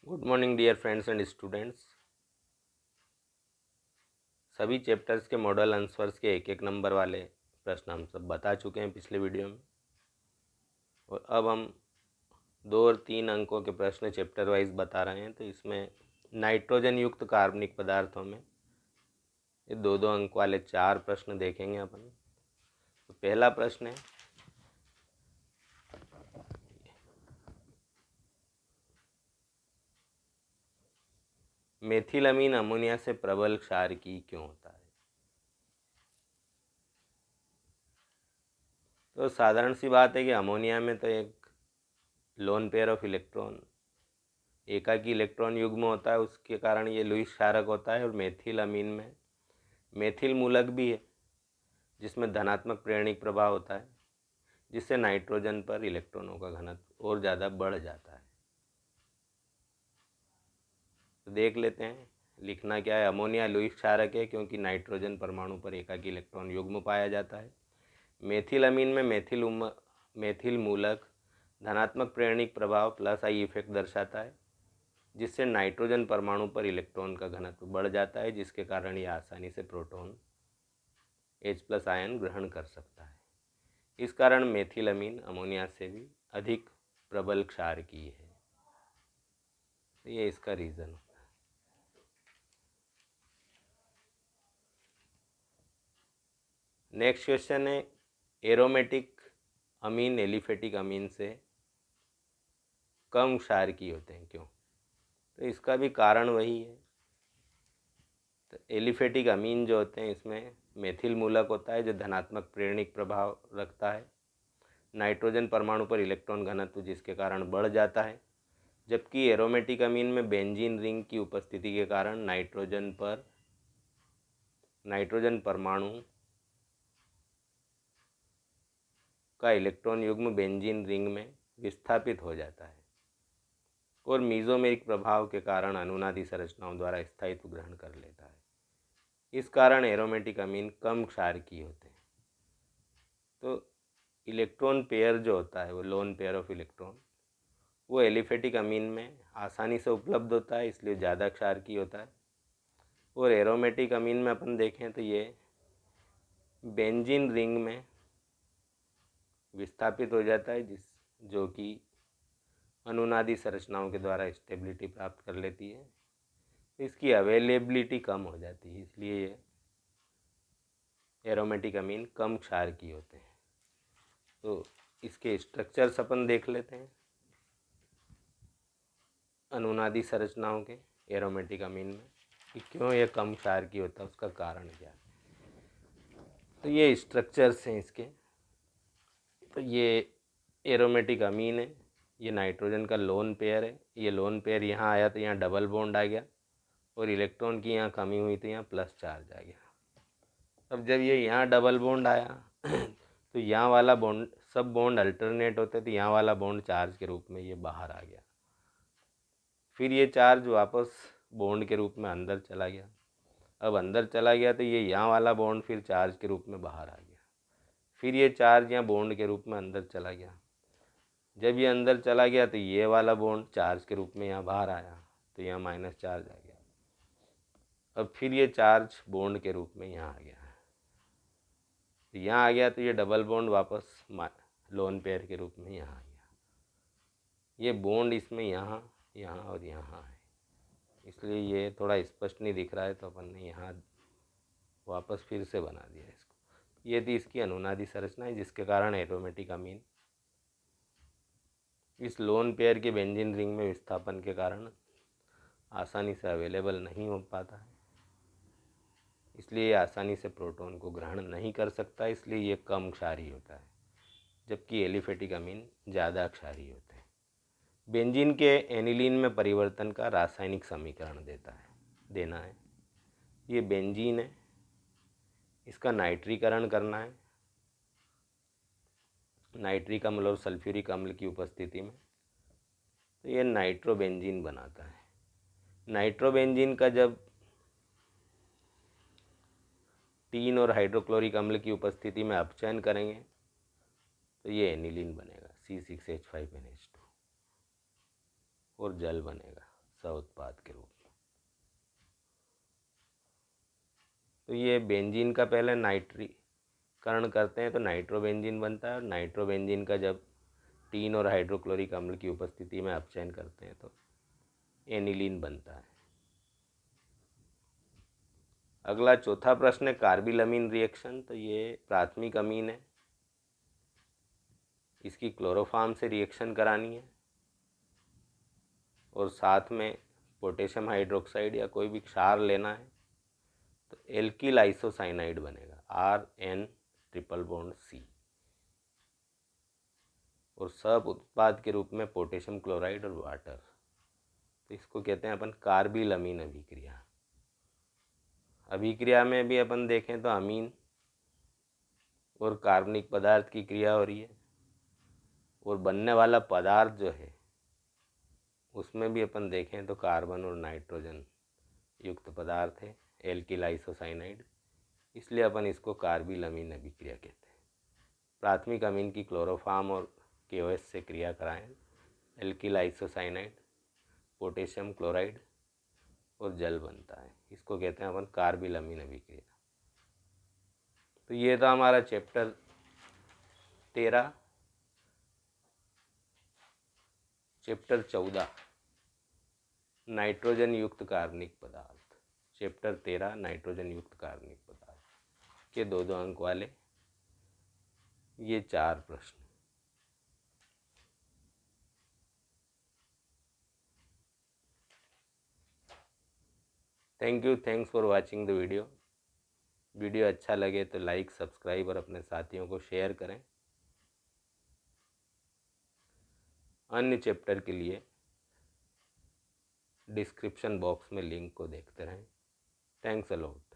Good morning dear friends and students. सभी chapters के model answers के एक एक नंबर वाले प्रश्न हम सब बता चुके हैं पिछले वीडियो में, और अब हम 2 और 3 अंकों के प्रश्न चैप्टर वाइज बता रहे हैं। तो इसमें नाइट्रोजन युक्त कार्बनिक पदार्थों में ये 2-2 अंक वाले 4 प्रश्न देखेंगे अपन। तो पहला प्रश्न है, मेथिलअमीन अमोनिया से प्रबल क्षारकीय क्यों होता है? तो साधारण सी बात है कि अमोनिया में तो एक लोन पेयर ऑफ इलेक्ट्रॉन, एकाकी इलेक्ट्रॉन युग्म होता है, उसके कारण ये लुईस क्षारक होता है। और मेथिल अमीन में मेथिल मूलक भी है जिसमें धनात्मक प्रेरणिक प्रभाव होता है, जिससे नाइट्रोजन पर इलेक्ट्रॉनों का घनत्व और ज़्यादा बढ़ जाता है। तो देख लेते हैं लिखना क्या है। अमोनिया लुईस क्षारक है क्योंकि नाइट्रोजन परमाणु पर एकाकी इलेक्ट्रॉन युग्म पाया जाता है। मेथिल अमीन में मेथिल मूलक धनात्मक प्रेरणिक प्रभाव प्लस आई इफेक्ट दर्शाता है, जिससे नाइट्रोजन परमाणु पर इलेक्ट्रॉन का घनत्व बढ़ जाता है, जिसके कारण यह आसानी से प्रोटॉन H+ आयन ग्रहण कर सकता है। इस कारण मेथिलअमीन अमोनिया से भी अधिक प्रबल क्षारकीय है। तो ये इसका रीज़न होता है। नेक्स्ट क्वेश्चन है, एरोमेटिक अमीन एलिफेटिक अमीन से कम क्षारकीय होते हैं क्यों? तो इसका भी कारण वही है। तो एलिफेटिक अमीन जो होते हैं इसमें मेथिल मूलक होता है जो धनात्मक प्रेरणिक प्रभाव रखता है, नाइट्रोजन परमाणु पर इलेक्ट्रॉन घनत्व जिसके कारण बढ़ जाता है, जबकि एरोमेटिक अमीन में बेंजीन रिंग की उपस्थिति के कारण नाइट्रोजन परमाणु का इलेक्ट्रॉन युग्म बेंजीन रिंग में विस्थापित हो जाता है और मीजोमेरिक प्रभाव के कारण अनुनादी संरचनाओं द्वारा स्थायित्व ग्रहण कर लेता है। इस कारण एरोमेटिक अमीन कम क्षारकीय होते हैं। तो इलेक्ट्रॉन पेयर जो होता है वो लोन पेयर ऑफ इलेक्ट्रॉन, वो एलिफेटिक अमीन में आसानी से उपलब्ध होता है, इसलिए ज़्यादा क्षारकीय होता है। और एरोमेटिक अमीन में अपन देखें तो ये बेंजीन रिंग में विस्थापित हो जाता है, जो कि अनुनादी संरचनाओं के द्वारा स्टेबिलिटी प्राप्त कर लेती है, इसकी अवेलेबिलिटी कम हो जाती है, इसलिए ये एरोमेटिक अमीन कम क्षारकीय होते हैं। तो इसके स्ट्रक्चर्स अपन देख लेते हैं अनुनादी संरचनाओं के एरोमेटिक अमीन में, कि क्यों ये कम क्षारकीय होता है, उसका कारण क्या है। तो ये स्ट्रक्चर्स हैं इसके। तो ये एरोमेटिक अमीन है, ये नाइट्रोजन का लोन पेयर है। ये लोन पेयर यहाँ आया तो यहाँ डबल बॉन्ड आ गया और इलेक्ट्रॉन की यहाँ कमी हुई तो यहाँ प्लस चार्ज आ गया। अब जब ये यहाँ डबल बॉन्ड आया तो यहाँ वाला बॉन्ड, सब बॉन्ड अल्टरनेट होते, तो यहाँ वाला बॉन्ड चार्ज के रूप में ये बाहर आ गया। फिर ये चार्ज वापस बॉन्ड के रूप में अंदर चला गया। अब अंदर चला गया तो ये यहाँ वाला बॉन्ड फिर चार्ज के रूप में बाहर आ गया। फिर ये चार्ज यहाँ बॉन्ड के रूप में अंदर चला गया। जब ये अंदर चला गया तो ये वाला बॉन्ड चार्ज के रूप में यहाँ बाहर आया, तो यहाँ माइनस चार्ज आ गया। अब फिर ये चार्ज बॉन्ड के रूप में यहाँ आ गया, तो यहाँ आ गया तो ये डबल बॉन्ड वापस लोन पेयर के रूप में यहाँ आ गया। ये बॉन्ड इसमें यहाँ यहाँ और यहाँ है, इसलिए ये थोड़ा स्पष्ट नहीं दिख रहा है, तो अपन ने यहाँ वापस फिर से बना दिया इसको। ये थी इसकी अनुनादी संरचना है, जिसके कारण एरोमेटिक अमीन इस लोन पेयर के बेंजीन रिंग में विस्थापन के कारण आसानी से अवेलेबल नहीं हो पाता है, इसलिए ये आसानी से प्रोटॉन को ग्रहण नहीं कर सकता, इसलिए ये कम क्षारीय होता है, जबकि एलिफेटिक अमीन ज़्यादा क्षारीय होते हैं। बेंजीन के एनिलीन में परिवर्तन का रासायनिक समीकरण देना है। ये बेंजीन है, इसका नाइट्रीकरण करना है, नाइट्रिक अम्ल और सल्फ्यूरिक अम्ल की उपस्थिति में, तो ये नाइट्रोबेंजीन बनाता है। नाइट्रोबेंजीन का जब 3 और हाइड्रोक्लोरिक अम्ल की उपस्थिति में अपचयन करेंगे तो ये एनिलीन बनेगा C6H5NH2 और जल बनेगा सह उत्पाद के रूप में। तो ये बेंजीन का पहले नाइट्रीकरण करते हैं तो नाइट्रोबेंजीन बनता है, और नाइट्रोबेंजीन का जब टीन और हाइड्रोक्लोरिक अम्ल की उपस्थिति में अपचयन करते हैं तो एनिलीन बनता है। अगला चौथा प्रश्न है कार्बिलमीन रिएक्शन। तो ये प्राथमिक अमीन है, इसकी क्लोरोफॉर्म से रिएक्शन करानी है और साथ में पोटेशियम हाइड्रोक्साइड या कोई भी क्षार लेना है, तो एल्किल आइसोसाइनाइड बनेगा RN ट्रिपल बॉन्ड C, और सब उत्पाद के रूप में पोटेशियम क्लोराइड और वाटर। तो इसको कहते हैं अपन कार्बिलमीन अभिक्रिया। अभिक्रिया में भी अपन देखें तो अमीन और कार्बनिक पदार्थ की क्रिया हो रही है, और बनने वाला पदार्थ जो है उसमें भी अपन देखें तो कार्बन और नाइट्रोजन युक्त पदार्थ है, एल्किल आइसोसाइनाइड, इसलिए अपन इसको कार्बिलमीन अभिक्रिया कहते हैं। प्राथमिक अमीन की क्लोरोफॉर्म और KOH से क्रिया कराएं, एल्किल आइसोसाइनाइड, पोटेशियम क्लोराइड और जल बनता है, इसको कहते हैं अपन कार्बिलमीन अभिक्रिया। तो ये था हमारा चैप्टर 13। चैप्टर 14 नाइट्रोजन युक्त कार्बनिक पदार्थ। चैप्टर 13 नाइट्रोजन युक्त कार्बनिक पदार्थ के 2-2 अंक वाले ये 4 प्रश्न। Thank you, thanks for watching the video. Video अच्छा लगे तो लाइक, सब्सक्राइब और अपने साथियों को शेयर करें। अन्य चैप्टर के लिए डिस्क्रिप्शन बॉक्स में लिंक को देखते रहें। Thanks a lot.